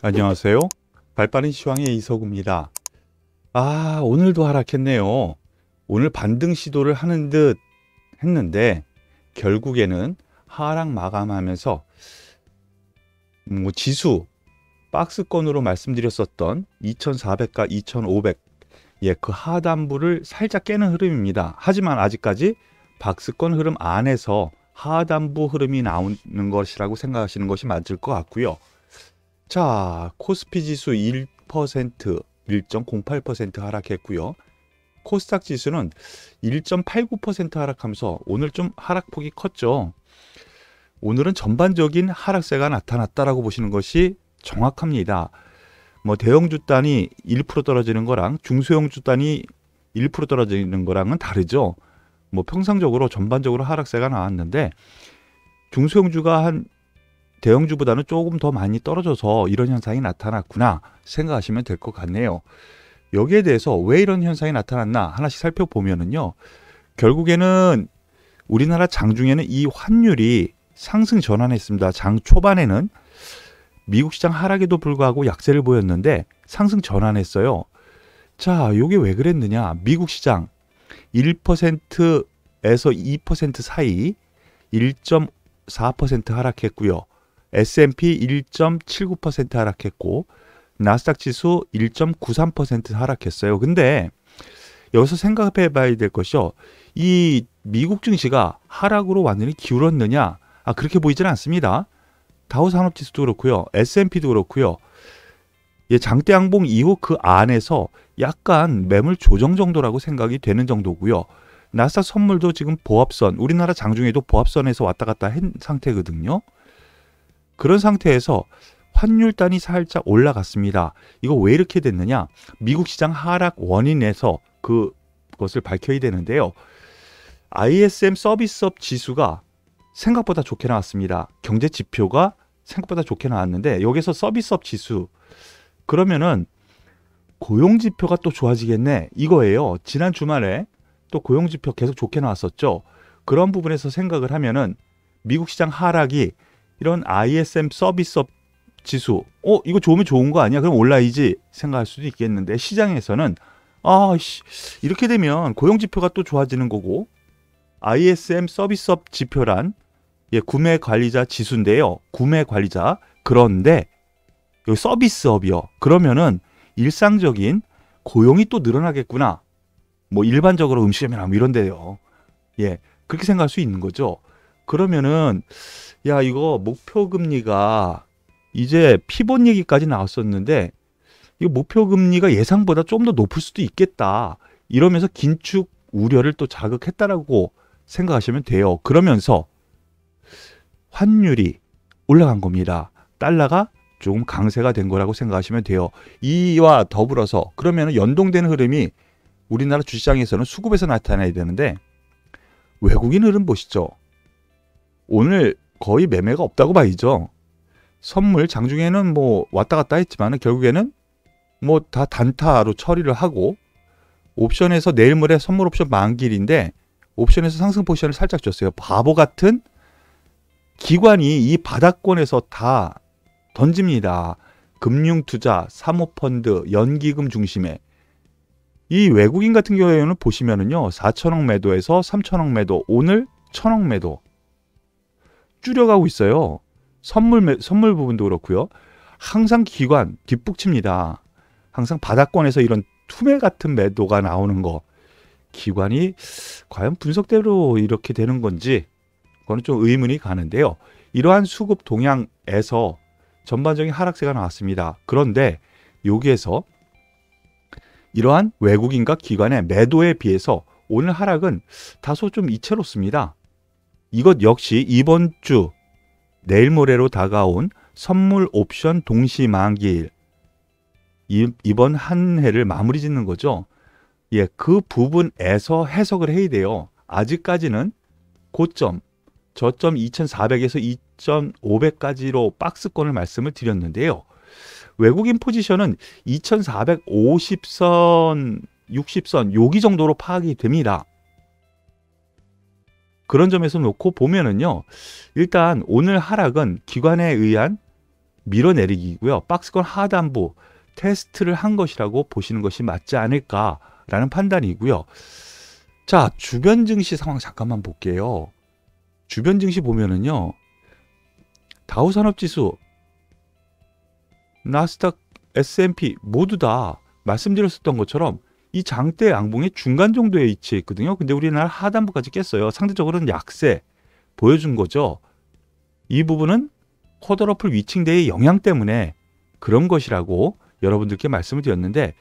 안녕하세요. 발빠른 시황의 이석우입니다. 오늘도 하락했네요. 오늘 반등 시도를 하는 듯 했는데 결국에는 하락 마감하면서 지수 박스권으로 말씀드렸었던 2400과 2500, 그 하단부를 살짝 깨는 흐름입니다. 하지만 아직까지 박스권 흐름 안에서 하단부 흐름이 나오는 것이라고 생각하시는 것이 맞을 것 같고요. 자, 코스피 지수 1%, 1.08% 하락했고요. 코스닥 지수는 1.89% 하락하면서 오늘 좀 하락폭이 컸죠. 오늘은 전반적인 하락세가 나타났다라고 보시는 것이 정확합니다. 대형주 단위 1% 떨어지는 거랑 중소형주 단위 1% 떨어지는 거랑은 다르죠. 평상적으로 전반적으로 하락세가 나왔는데 중소형주가 한 대형주보다는 조금 더 많이 떨어져서 이런 현상이 나타났구나 생각하시면 될 것 같네요. 여기에 대해서 왜 이런 현상이 나타났나 하나씩 살펴보면은요. 결국에는 우리나라 장중에는 이 환율이 상승 전환했습니다. 장 초반에는 미국 시장 하락에도 불구하고 약세를 보였는데 상승 전환했어요. 자, 이게 왜 그랬느냐? 미국 시장 1%에서 2% 사이 1.4% 하락했고요. S&P 1.79% 하락했고 나스닥 지수 1.93% 하락했어요. 근데 여기서 생각해 봐야 될 것이요. 이 미국 증시가 하락으로 완전히 기울었느냐? 그렇게 보이지는 않습니다. 다우 산업지수도 그렇고요. S&P도 그렇고요. 장대 양봉 이후 그 안에서 약간 매물 조정 정도라고 생각이 되는 정도고요. 나스닥 선물도 지금 보합선, 우리나라 장중에도 보합선에서 왔다 갔다 한 상태거든요. 그런 상태에서 환율단이 살짝 올라갔습니다. 이거 왜 이렇게 됐느냐? 미국 시장 하락 원인에서 그것을 밝혀야 되는데요. ISM 서비스업 지수가 생각보다 좋게 나왔습니다. 경제 지표가 생각보다 좋게 나왔는데 여기서 서비스업 지수 그러면은 고용 지표가 또 좋아지겠네 이거예요. 지난 주말에 또 고용 지표 계속 좋게 나왔었죠. 그런 부분에서 생각을 하면은 미국 시장 하락이 이런 ISM 서비스업 지수 이거 좋으면 좋은 거 아니야? 그럼 올라야지 생각할 수도 있겠는데 시장에서는 이렇게 되면 고용 지표가 또 좋아지는 거고 ISM 서비스업 지표란 구매 관리자 지수인데요. 구매 관리자. 그런데 여기 서비스업이요. 그러면은 일상적인 고용이 또 늘어나겠구나. 일반적으로 음식점이나 이런 데요. 그렇게 생각할 수 있는 거죠. 그러면은 이거 목표 금리가 이제 피봇 얘기까지 나왔었는데 이거 목표 금리가 예상보다 좀 더 높을 수도 있겠다. 이러면서 긴축 우려를 또 자극했다라고 생각하시면 돼요. 그러면서 환율이 올라간 겁니다. 달러가 조금 강세가 된 거라고 생각하시면 돼요. 이와 더불어서 그러면 연동되는 흐름이 우리나라 주시장에서는 수급에서 나타나야 되는데 외국인 흐름 보시죠. 오늘 거의 매매가 없다고 봐야죠. 선물 장중에는 왔다 갔다 했지만 결국에는 다 단타로 처리를 하고 옵션에서 내일 모레 선물 옵션 만기일인데 옵션에서 상승 포지션을 살짝 줬어요. 바보 같은 기관이 이 바닥권에서 다 던집니다. 금융투자, 사모펀드, 연기금 중심에 이 외국인 같은 경우에는 보시면은요 4천억 매도에서 3천억 매도, 오늘 1천억 매도 줄여가고 있어요. 선물 부분도 그렇고요. 항상 기관 뒷북칩니다. 항상 바닥권에서 이런 투매 같은 매도가 나오는 거 기관이 과연 분석대로 이렇게 되는 건지 그거는 좀 의문이 가는데요. 이러한 수급 동향에서 전반적인 하락세가 나왔습니다. 그런데 여기에서 이러한 외국인과 기관의 매도에 비해서 오늘 하락은 다소 좀 이채롭습니다. 이것 역시 이번 주 내일 모레로 다가온 선물 옵션 동시 만기일 이번 한 해를 마무리 짓는 거죠. 그 부분에서 해석을 해야 돼요. 아직까지는 고점 저점 2400에서 2500까지로 박스권을 말씀을 드렸는데요. 외국인 포지션은 2450선, 60선 여기 정도로 파악이 됩니다. 그런 점에서 놓고 보면은요. 일단 오늘 하락은 기관에 의한 밀어내리기고요. 박스권 하단부 테스트를 한 것이라고 보시는 것이 맞지 않을까라는 판단이고요. 자, 주변 증시 상황 잠깐만 볼게요. 주변 증시 보면은요. 다우산업지수, 나스닥, S&P 모두 다 말씀드렸었던 것처럼 이 장대 양봉의 중간 정도에 위치해 있거든요. 근데 우리나라 하단부까지 깼어요. 상대적으로는 약세 보여준 거죠. 이 부분은 쿼드러플 위칭대의 영향 때문에 그런 것이라고 여러분들께 말씀을 드렸는데,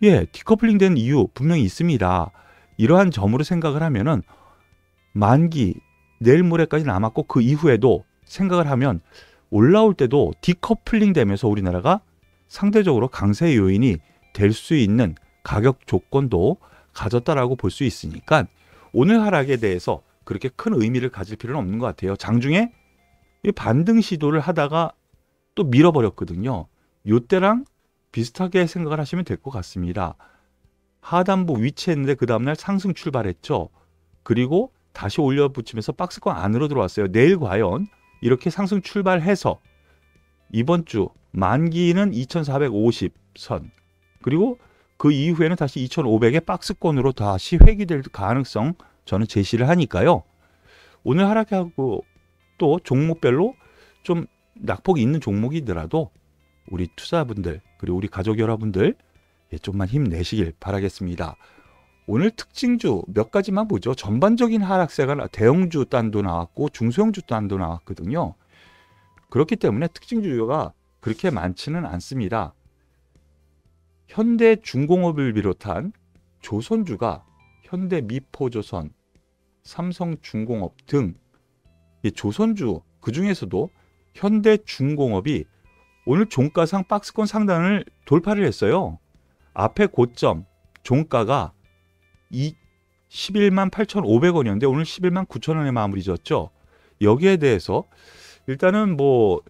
예, 디커플링 된 이유 분명히 있습니다. 이러한 점으로 생각을 하면은 만기 내일 모레까지 남았고 그 이후에도 생각을 하면 올라올 때도 디커플링 되면서 우리나라가 상대적으로 강세 요인이 될 수 있는 가격 조건도 가졌다라고 볼 수 있으니까 오늘 하락에 대해서 그렇게 큰 의미를 가질 필요는 없는 것 같아요. 장중에 반등 시도를 하다가 또 밀어버렸거든요. 요때랑 비슷하게 생각을 하시면 될 것 같습니다. 하단부 위치했는데 그 다음날 상승 출발했죠. 그리고 다시 올려붙이면서 박스권 안으로 들어왔어요. 내일 과연 이렇게 상승 출발해서 이번 주 만기는 2450선, 그리고 그 이후에는 다시 2500의 박스권으로 다시 회귀될 가능성 저는 제시를 하니까요. 오늘 하락하고 또 종목별로 좀 낙폭이 있는 종목이더라도 우리 투자분들 그리고 우리 가족 여러분들 좀만 힘내시길 바라겠습니다. 오늘 특징주 몇 가지만 보죠. 전반적인 하락세가 대형주 단도 나왔고 중소형주 단도 나왔거든요. 그렇기 때문에 특징주가 그렇게 많지는 않습니다. 현대중공업을 비롯한 조선주가 현대미포조선, 삼성중공업 등 조선주 그중에서도 현대중공업이 오늘 종가상 박스권 상단을 돌파를 했어요. 앞에 고점 종가가 11만 8,500원이었는데 오늘 11만 9,000원에 마무리 졌죠. 여기에 대해서 일단은 뭐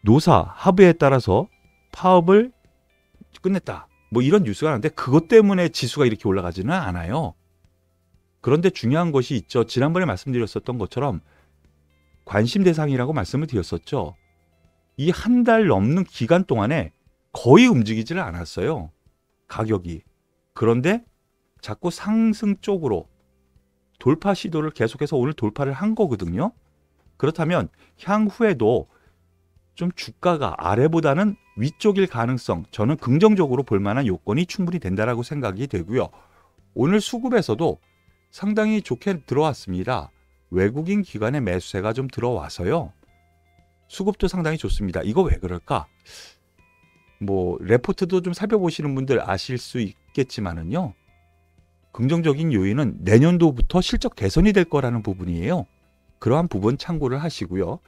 노사 합의에 따라서 파업을 끝냈다, 뭐 이런 뉴스가 나는데 그것 때문에 지수가 이렇게 올라가지는 않아요. 그런데 중요한 것이 있죠. 지난번에 말씀드렸었던 것처럼 관심 대상이라고 말씀을 드렸었죠. 이 한 달 넘는 기간 동안에 거의 움직이지를 않았어요, 가격이. 그런데 자꾸 상승 쪽으로 돌파 시도를 계속해서 오늘 돌파를 한 거거든요. 그렇다면 향후에도 좀 주가가 아래보다는 위쪽일 가능성, 저는 긍정적으로 볼 만한 요건이 충분히 된다라고 생각이 되고요. 오늘 수급에서도 상당히 좋게 들어왔습니다. 외국인 기관의 매수세가 좀 들어와서요. 수급도 상당히 좋습니다. 이거 왜 그럴까? 뭐 레포트도 좀 살펴보시는 분들 아실 수 있겠지만은요. 긍정적인 요인은 내년도부터 실적 개선이 될 거라는 부분이에요. 그러한 부분 참고를 하시고요.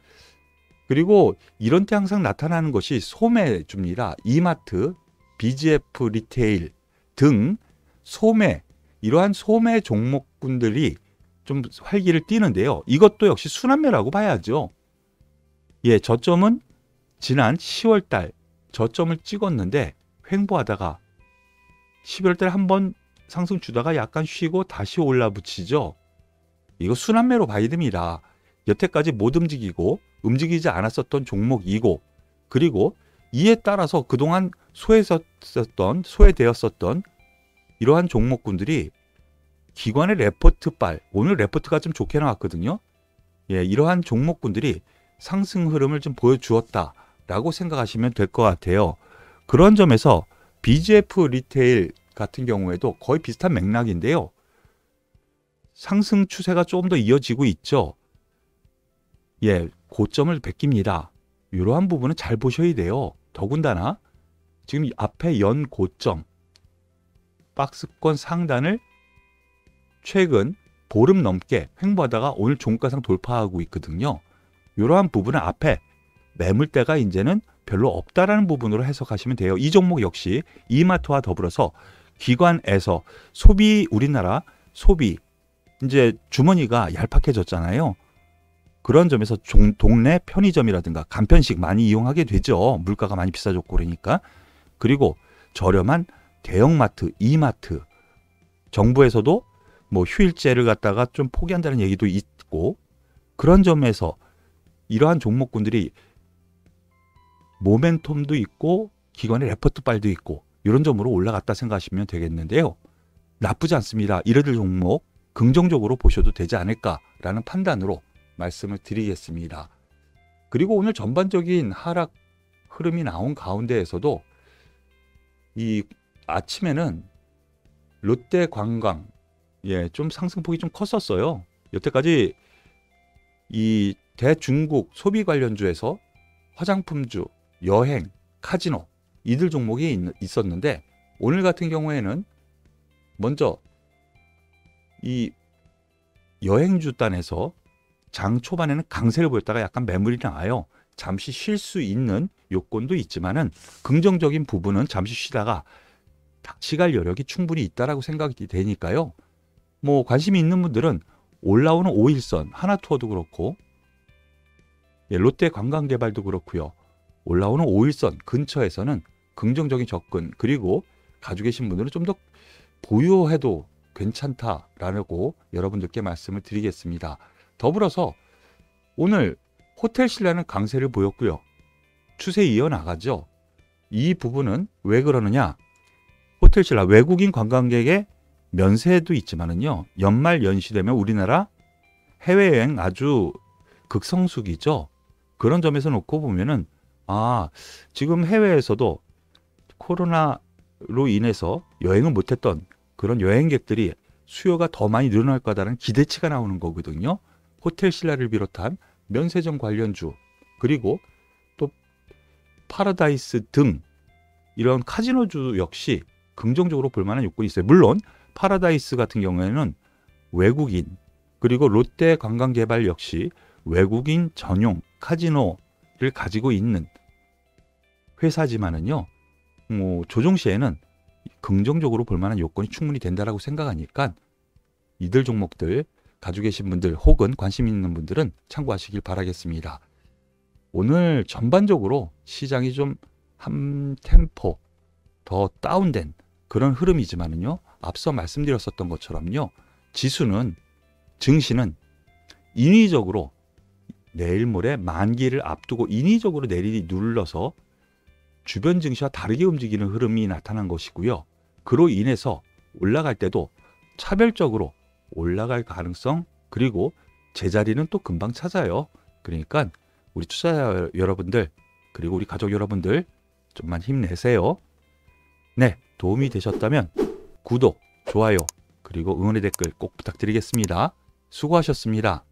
그리고 이런 때 항상 나타나는 것이 소매주입니다. 이마트, BGF 리테일 등 소매, 이러한 소매 종목군들이 좀 활기를 띠는데요. 이것도 역시 순환매라고 봐야죠. 예, 저점은 지난 10월 달 저점을 찍었는데 횡보하다가 11월 달에 한번 상승 주다가 약간 쉬고 다시 올라붙이죠. 이거 순환매로 봐야 됩니다. 여태까지 못 움직이고 움직이지 않았었던 종목이고, 그리고 이에 따라서 그동안 소외되었었던 이러한 종목군들이 기관의 레포트빨, 오늘 레포트가 좀 좋게 나왔거든요. 예, 이러한 종목군들이 상승 흐름을 좀 보여주었다라고 생각하시면 될 것 같아요. 그런 점에서 BGF 리테일 같은 경우에도 거의 비슷한 맥락인데요. 상승 추세가 조금 더 이어지고 있죠. 예, 고점을 베낍니다. 이러한 부분은 잘 보셔야 돼요. 더군다나 지금 앞에 연 고점, 박스권 상단을 최근 보름 넘게 횡보하다가 오늘 종가상 돌파하고 있거든요. 이러한 부분은 앞에 매물대가 이제는 별로 없다라는 부분으로 해석하시면 돼요. 이 종목 역시 이마트와 더불어서 기관에서 우리나라 소비 이제 주머니가 얄팍해졌잖아요. 그런 점에서 동네 편의점이라든가 간편식 많이 이용하게 되죠. 물가가 많이 비싸졌고 그러니까. 그리고 저렴한 대형마트, 이마트, 정부에서도 뭐 휴일제를 갖다가 좀 포기한다는 얘기도 있고, 그런 점에서 이러한 종목군들이 모멘텀도 있고 기관의 레퍼토빨도 있고 이런 점으로 올라갔다 생각하시면 되겠는데요. 나쁘지 않습니다. 이러들 종목 긍정적으로 보셔도 되지 않을까라는 판단으로 말씀을 드리겠습니다. 그리고 오늘 전반적인 하락 흐름이 나온 가운데에서도 이 아침에는 롯데관광 좀 상승폭이 좀 컸었어요. 여태까지 이 대중국 소비 관련주에서 화장품주, 여행, 카지노 이들 종목이 있었는데 오늘 같은 경우에는 먼저 이 여행주 단에서 장 초반에는 강세를 보였다가 약간 매물이 나와요. 잠시 쉴 수 있는 요건도 있지만은 긍정적인 부분은 잠시 쉬다가 다시 갈 여력이 충분히 있다라고 생각이 되니까요. 뭐 관심이 있는 분들은 올라오는 5일선 하나투어도 그렇고 롯데관광개발도 그렇고요. 올라오는 5일선 근처에서는 긍정적인 접근 그리고 가지고 계신 분들은 좀 더 보유해도 괜찮다라고 여러분들께 말씀을 드리겠습니다. 더불어서 오늘 호텔신라는 강세를 보였고요. 추세 이어나가죠. 이 부분은 왜 그러느냐? 호텔신라 외국인 관광객의 면세도 있지만은요. 연말 연시되면 우리나라 해외여행 아주 극성수기죠. 그런 점에서 놓고 보면은 지금 해외에서도 코로나로 인해서 여행을 못했던 그런 여행객들이 수요가 더 많이 늘어날 거다라는 기대치가 나오는 거거든요. 호텔신라를 비롯한 면세점 관련주 그리고 또 파라다이스 등 이런 카지노주 역시 긍정적으로 볼 만한 요건이 있어요. 물론 파라다이스 같은 경우에는 외국인 그리고 롯데관광개발 역시 외국인 전용 카지노를 가지고 있는 회사지만은요. 조정 시에는 긍정적으로 볼 만한 요건이 충분히 된다라고 생각하니까 이들 종목들 가지고 계신 분들 혹은 관심 있는 분들은 참고하시길 바라겠습니다. 오늘 전반적으로 시장이 좀 한 템포 더 다운된 그런 흐름이지만은요. 앞서 말씀드렸었던 것처럼요. 증시는 인위적으로 내일 모레 만기를 앞두고 인위적으로 내리니 눌러서 주변 증시와 다르게 움직이는 흐름이 나타난 것이고요. 그로 인해서 올라갈 때도 차별적으로 올라갈 가능성 그리고 제자리는 또 금방 찾아요. 그러니까 우리 투자자 여러분들 그리고 우리 가족 여러분들 좀만 힘내세요. 네, 도움이 되셨다면 구독, 좋아요 그리고 응원의 댓글 꼭 부탁드리겠습니다. 수고하셨습니다.